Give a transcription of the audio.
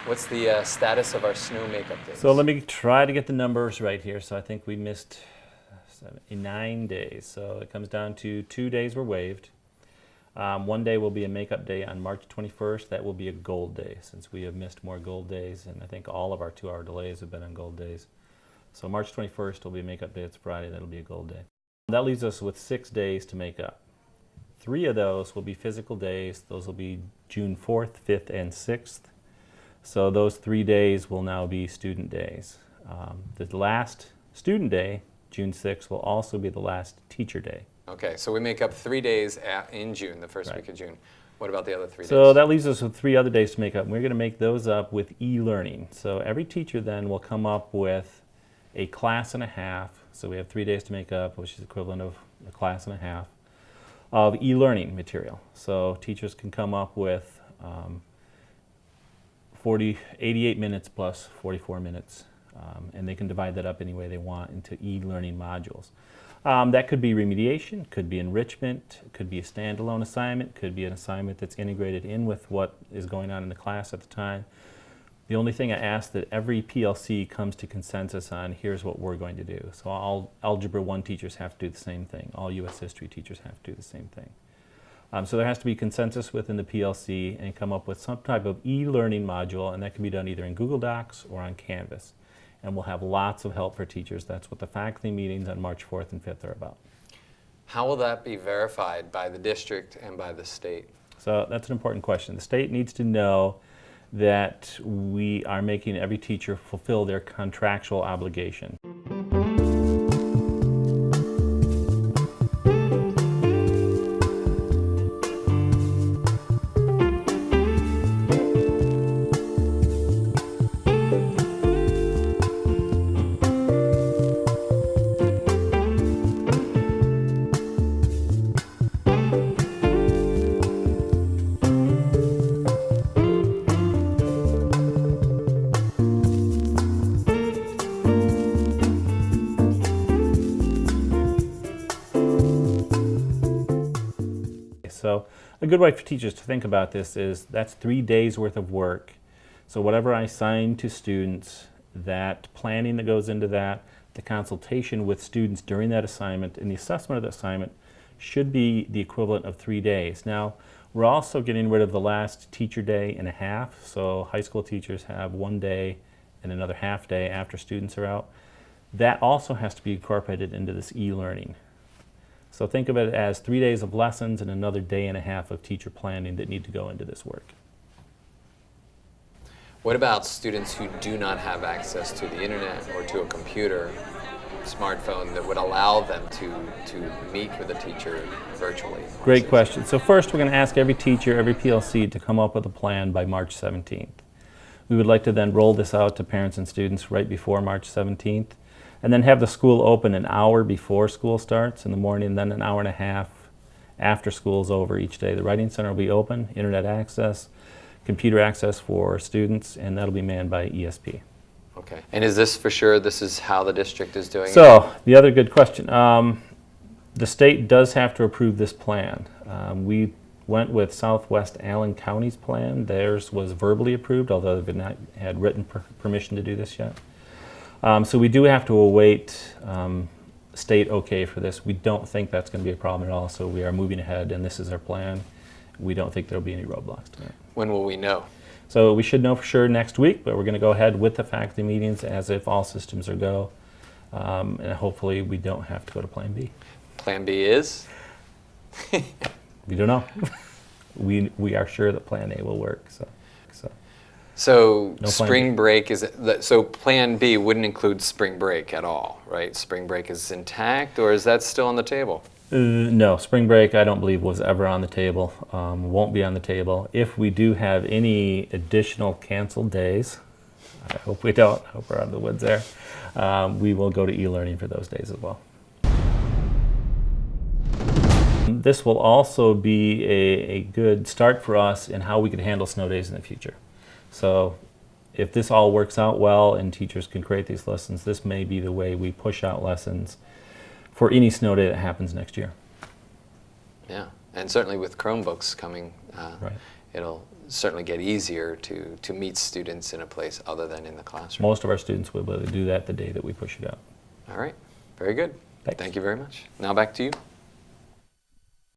What's the status of our snow makeup days? So let me try to get the numbers right here. So I think we missed 9 days. So it comes down to 2 days were waived. 1 day will be a makeup day on March 21st. That will be a gold day since we have missed more gold days, and I think all of our 2-hour delays have been on gold days. So March 21st will be a makeup day. It's Friday. That'll be a gold day. That leaves us with 6 days to make up. 3 of those will be physical days. Those will be June 4th, 5th, and 6th. So those 3 days will now be student days. The last student day, June 6th, will also be the last teacher day. Okay, so we make up 3 days in June, the first week of June. What about the other 3 days? So that leaves us with 3 other days to make up. We're going to make those up with e-learning. So every teacher then will come up with a class and a half. So we have 3 days to make up, which is equivalent of a class and a half of e-learning material. So teachers can come up with 88 minutes plus 44 minutes, and they can divide that up any way they want into e-learning modules. That could be remediation, could be enrichment, could be a standalone assignment, could be an assignment that's integrated in with what is going on in the class at the time. The only thing I ask that every PLC comes to consensus on, here's what we're going to do. So all Algebra 1 teachers have to do the same thing. All U.S. History teachers have to do the same thing. So there has to be consensus within the PLC and come up with some type of e-learning module, and that can be done either in Google Docs or on Canvas. And we'll have lots of help for teachers. That's what the faculty meetings on March 4th and 5th are about. How will that be verified by the district and by the state? So that's an important question. The state needs to know that we are making every teacher fulfill their contractual obligation. So a good way for teachers to think about this is that's 3 days worth of work. So whatever I assign to students, that planning that goes into that, the consultation with students during that assignment, and the assessment of the assignment should be the equivalent of 3 days. Now, we're also getting rid of the last teacher day and a half. So high school teachers have 1 day and another half day after students are out. That also has to be incorporated into this e-learning. So think of it as 3 days of lessons and another day and a half of teacher planning that need to go into this work. What about students who do not have access to the internet or to a computer, smartphone, that would allow them to meet with a teacher virtually? Great question. So first we're going to ask every teacher, every PLC to come up with a plan by March 17th. We would like to then roll this out to parents and students right before March 17th. And then have the school open an hour before school starts in the morning, and then an hour and a half after school is over each day. The Writing Center will be open, internet access, computer access for students, and that'll be manned by ESP. Okay. And is this for sure, this is how the district is doing it? So, the other good question. The state does have to approve this plan. We went with Southwest Allen County's plan. Theirs was verbally approved, although they've not had written permission to do this yet. So we do have to await state okay for this. We don't think that's going to be a problem at all, so we are moving ahead, and this is our plan. We don't think there will be any roadblocks to it. When will we know? So we should know for sure next week, but we're going to go ahead with the faculty meetings as if all systems are go, and hopefully we don't have to go to Plan B. Plan B is? We don't know. We are sure that Plan A will work. So No spring break is, so Plan B wouldn't include spring break at all, right? Spring break is intact, or is that still on the table? No, spring break I don't believe was ever on the table, won't be on the table. If we do have any additional canceled days, I hope we don't, I hope we're out of the woods there, we will go to e-learning for those days as well. This will also be a good start for us in how we could handle snow days in the future. So if this all works out well and teachers can create these lessons, this may be the way we push out lessons for any snow day that happens next year. Yeah, and certainly with Chromebooks coming, right. it'll certainly get easier to meet students in a place other than in the classroom. Most of our students will be able to do that the day that we push it out. All right, very good. Thanks. Thank you very much. Now back to you.